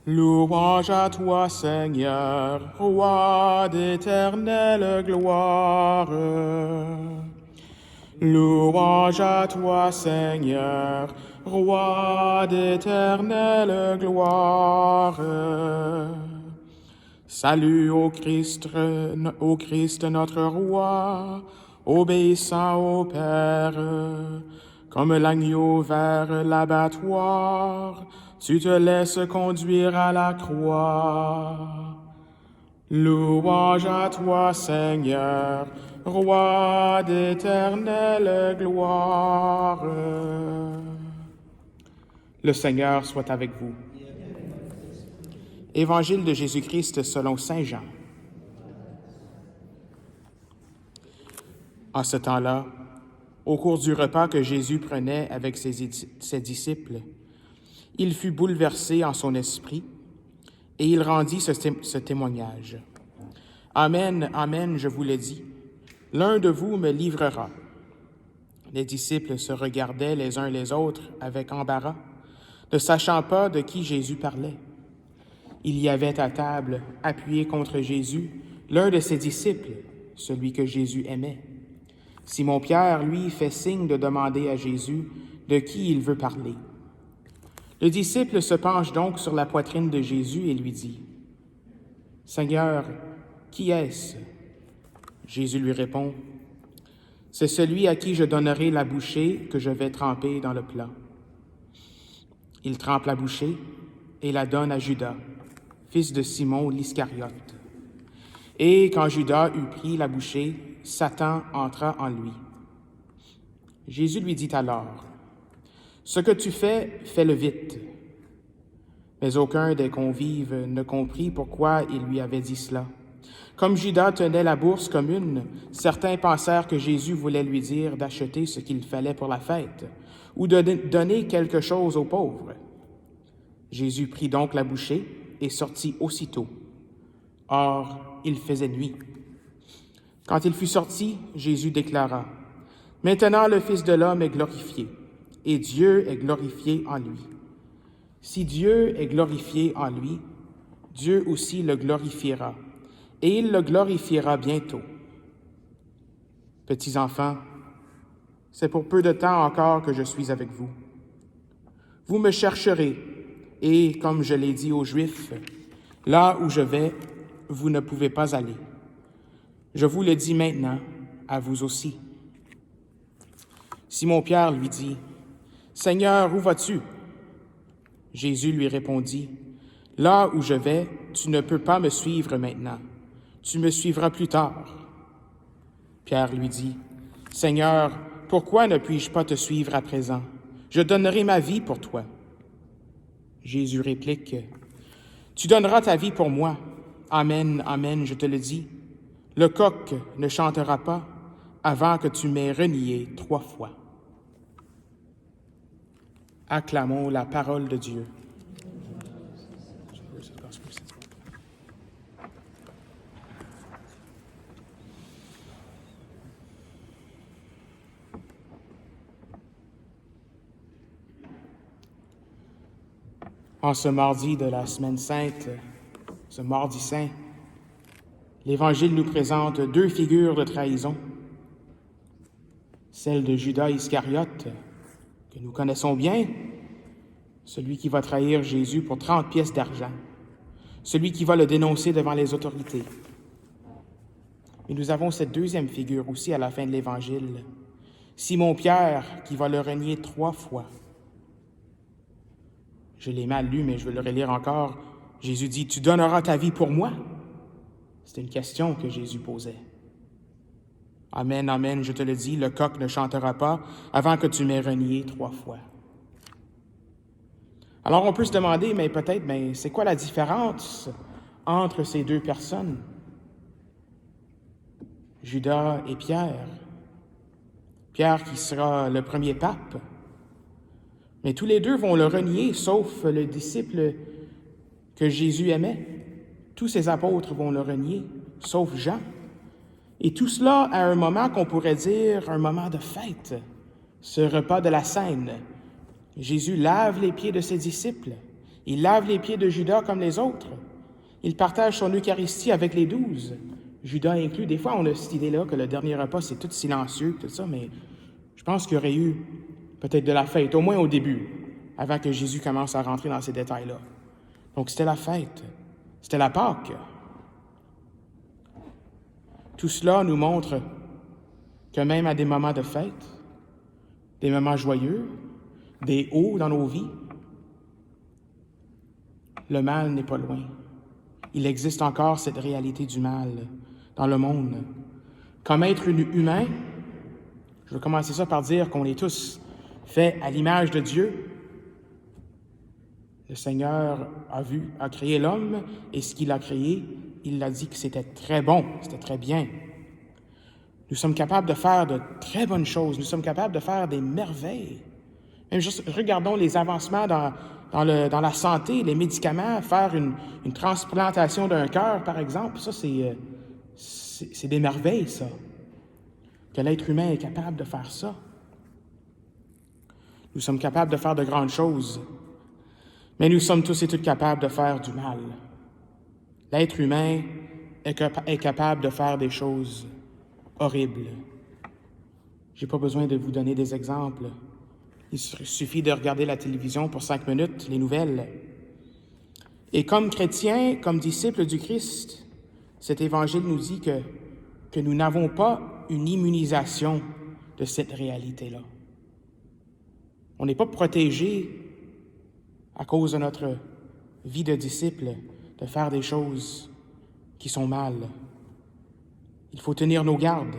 Louange à toi, Seigneur, roi d'éternelle gloire. Louange à toi, Seigneur, roi d'éternelle gloire. Salut au Christ notre roi, obéissant au Père. Comme l'agneau vers l'abattoir, tu te laisses conduire à la croix. Louange à toi, Seigneur, roi d'éternelle gloire. Le Seigneur soit avec vous. Évangile de Jésus-Christ selon saint Jean. En ce temps-là, au cours du repas que Jésus prenait avec ses disciples, il fut bouleversé en son esprit et il rendit ce témoignage. Amen, amen, je vous le dis, l'un de vous me livrera. Les disciples se regardaient les uns les autres avec embarras, ne sachant pas de qui Jésus parlait. Il y avait à table, appuyé contre Jésus, l'un de ses disciples, celui que Jésus aimait. Simon-Pierre, lui, fait signe de demander à Jésus de qui il veut parler. Le disciple se penche donc sur la poitrine de Jésus et lui dit, « Seigneur, qui est-ce? » Jésus lui répond, « C'est celui à qui je donnerai la bouchée que je vais tremper dans le plat. » Il trempe la bouchée et la donne à Judas, fils de Simon l'Iscariote. Et quand Judas eut pris la bouchée, Satan entra en lui. Jésus lui dit alors, « Ce que tu fais, fais-le vite. » Mais aucun des convives ne comprit pourquoi il lui avait dit cela. Comme Judas tenait la bourse commune, certains pensèrent que Jésus voulait lui dire d'acheter ce qu'il fallait pour la fête, ou de donner quelque chose aux pauvres. Jésus prit donc la bouchée et sortit aussitôt. Or, il faisait nuit. Quand il fut sorti, Jésus déclara, « Maintenant le Fils de l'homme est glorifié, et Dieu est glorifié en lui. Si Dieu est glorifié en lui, Dieu aussi le glorifiera, et il le glorifiera bientôt. Petits enfants, c'est pour peu de temps encore que je suis avec vous. Vous me chercherez, et comme je l'ai dit aux Juifs, là où je vais, vous ne pouvez pas aller. Je vous le dis maintenant, à vous aussi. » Simon-Pierre lui dit, « Seigneur, où vas-tu? » Jésus lui répondit, « Là où je vais, tu ne peux pas me suivre maintenant. Tu me suivras plus tard. » Pierre lui dit, « Seigneur, pourquoi ne puis-je pas te suivre à présent? Je donnerai ma vie pour toi. » Jésus réplique, « Tu donneras ta vie pour moi. Amen, amen, je te le dis. Le coq ne chantera pas avant que tu m'aies renié 3 fois. » Acclamons la parole de Dieu. En ce mardi de la Semaine Sainte, ce mardi saint, l'Évangile nous présente 2 figures de trahison. Celle de Judas Iscariote, que nous connaissons bien, celui qui va trahir Jésus pour 30 pièces d'argent, celui qui va le dénoncer devant les autorités. Mais nous avons cette 2e figure aussi à la fin de l'Évangile, Simon-Pierre qui va le renier 3 fois. Je l'ai mal lu, mais je vais le relire encore. Jésus dit, « Tu donneras ta vie pour moi? » C'était une question que Jésus posait. Amen, amen, je te le dis, le coq ne chantera pas avant que tu m'aies renié 3 fois. Alors on peut se demander, mais peut-être, c'est quoi la différence entre ces 2 personnes? Judas et Pierre. Pierre qui sera le premier pape. Mais tous les 2 vont le renier, sauf le disciple que Jésus aimait. Tous ses apôtres vont le renier, sauf Jean. Et tout cela à un moment qu'on pourrait dire un moment de fête, ce repas de la Cène. Jésus lave les pieds de ses disciples. Il lave les pieds de Judas comme les autres. Il partage son Eucharistie avec les 12. Judas inclus. Des fois, on a cette idée-là que le dernier repas, c'est tout silencieux, tout ça, mais je pense qu'il y aurait eu peut-être de la fête, au moins au début, avant que Jésus commence à rentrer dans ces détails-là. Donc, c'était la fête. C'était la Pâque. Tout cela nous montre que même à des moments de fête, des moments joyeux, des hauts dans nos vies, le mal n'est pas loin. Il existe encore cette réalité du mal dans le monde. Comme être humain, je vais commencer ça par dire qu'on est tous faits à l'image de Dieu. Le Seigneur a créé l'homme, et ce qu'il a créé, il a dit que c'était très bon, c'était très bien. Nous sommes capables de faire de très bonnes choses, nous sommes capables de faire des merveilles. Même juste, regardons les avancements dans la santé, les médicaments, faire une transplantation d'un cœur, par exemple, ça, c'est des merveilles, ça. Que l'être humain est capable de faire ça. Nous sommes capables de faire de grandes choses, mais nous sommes tous et toutes capables de faire du mal. L'être humain est capable de faire des choses horribles. Je n'ai pas besoin de vous donner des exemples. Il suffit de regarder la télévision pour 5 minutes, les nouvelles. Et comme chrétiens, comme disciples du Christ, cet évangile nous dit que nous n'avons pas une immunisation de cette réalité-là. On n'est pas protégé à cause de notre vie de disciple de faire des choses qui sont mal. Il faut tenir nos gardes.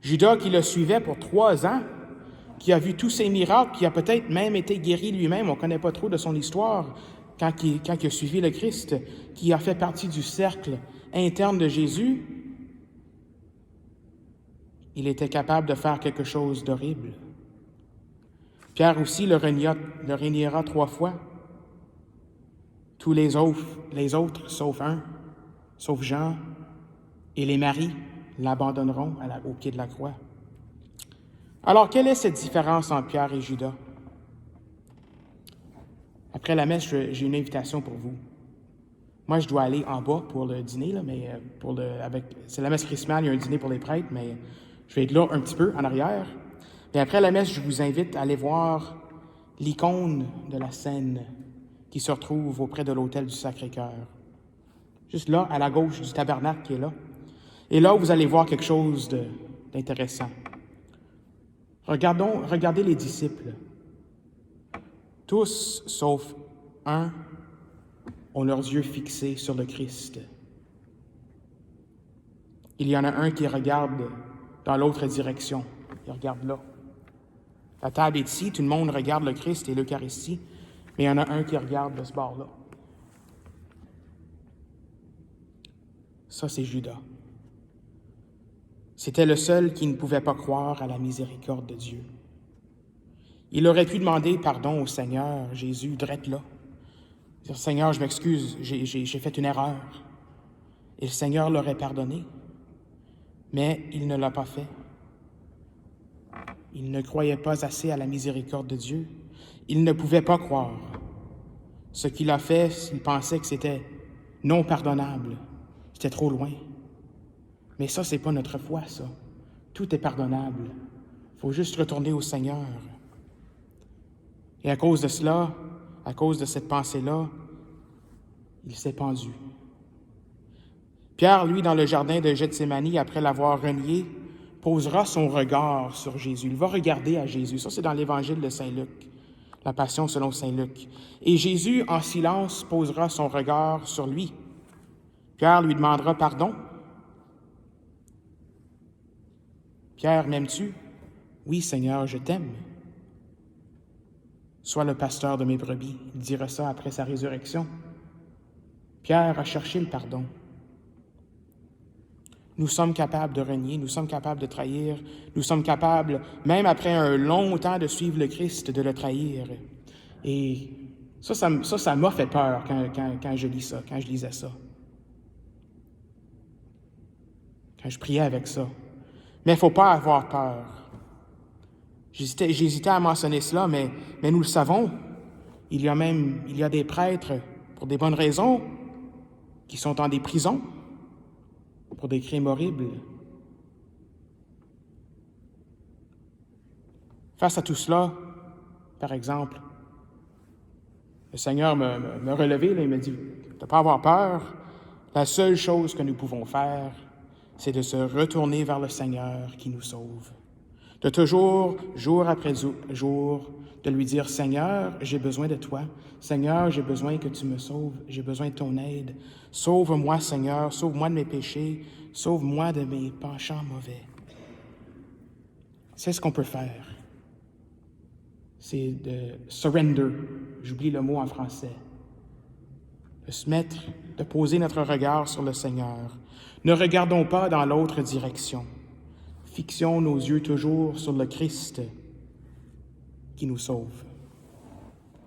Judas, qui le suivait pour 3 ans, qui a vu tous ces miracles, qui a peut-être même été guéri lui-même, on ne connaît pas trop de son histoire, quand il a suivi le Christ, qui a fait partie du cercle interne de Jésus, il était capable de faire quelque chose d'horrible. Pierre aussi le reniera 3 fois. Tous les autres, sauf un, sauf Jean, et les maris l'abandonneront au pied de la croix. Alors, quelle est cette différence entre Pierre et Judas? Après la messe, j'ai une invitation pour vous. Moi, je dois aller en bas pour le dîner, là, mais c'est la messe chrismale, il y a un dîner pour les prêtres, mais je vais être là un petit peu en arrière. Et après la messe, je vous invite à aller voir l'icône de la Seine qui se retrouve auprès de l'autel du Sacré-Cœur. Juste là, à la gauche du tabernacle qui est là. Et là, vous allez voir quelque chose d'intéressant. Regardez les disciples. Tous, sauf un, ont leurs yeux fixés sur le Christ. Il y en a un qui regarde dans l'autre direction. Il regarde là. La table est ici, tout le monde regarde le Christ et l'Eucharistie, mais il y en a un qui regarde de ce bord-là. Ça, c'est Judas. C'était le seul qui ne pouvait pas croire à la miséricorde de Dieu. Il aurait pu demander pardon au Seigneur, Jésus, drette là. Dire, Seigneur, je m'excuse, j'ai fait une erreur. Et le Seigneur l'aurait pardonné. Mais il ne l'a pas fait. Il ne croyait pas assez à la miséricorde de Dieu. Il ne pouvait pas croire. Ce qu'il a fait, il pensait que c'était non pardonnable. C'était trop loin. Mais ça, c'est pas notre foi, ça. Tout est pardonnable. Il faut juste retourner au Seigneur. Et à cause de cela, à cause de cette pensée-là, il s'est pendu. Pierre, lui, dans le jardin de Gethsémani, après l'avoir renié, posera son regard sur Jésus. Il va regarder à Jésus. Ça, c'est dans l'Évangile de Saint Luc, la Passion selon Saint Luc. Et Jésus, en silence, posera son regard sur lui. Pierre lui demandera pardon. Pierre, m'aimes-tu? Oui, Seigneur, je t'aime. Sois le pasteur de mes brebis. Il dira ça après sa résurrection. Pierre a cherché le pardon. Nous sommes capables de renier, nous sommes capables de trahir, nous sommes capables, même après un long temps de suivre le Christ, de le trahir. Et ça m'a fait peur quand je lis ça, quand je lisais ça. Quand je priais avec ça. Mais il ne faut pas avoir peur. J'hésitais à mentionner cela, mais nous le savons. Il y a des prêtres, pour des bonnes raisons, qui sont dans des prisons pour des crimes horribles. Face à tout cela, par exemple, le Seigneur me relevait, là, il me dit, « Ne pas avoir peur, la seule chose que nous pouvons faire, c'est de se retourner vers le Seigneur qui nous sauve. De toujours, jour après jour, de lui dire, « Seigneur, j'ai besoin de toi. Seigneur, j'ai besoin que tu me sauves. J'ai besoin de ton aide. Sauve-moi, Seigneur, sauve-moi de mes péchés. Sauve-moi de mes penchants mauvais. » C'est ce qu'on peut faire. C'est de surrender. J'oublie le mot en français. De se mettre, de poser notre regard sur le Seigneur. Ne regardons pas dans l'autre direction. Fixons nos yeux toujours sur le Christ qui nous sauve.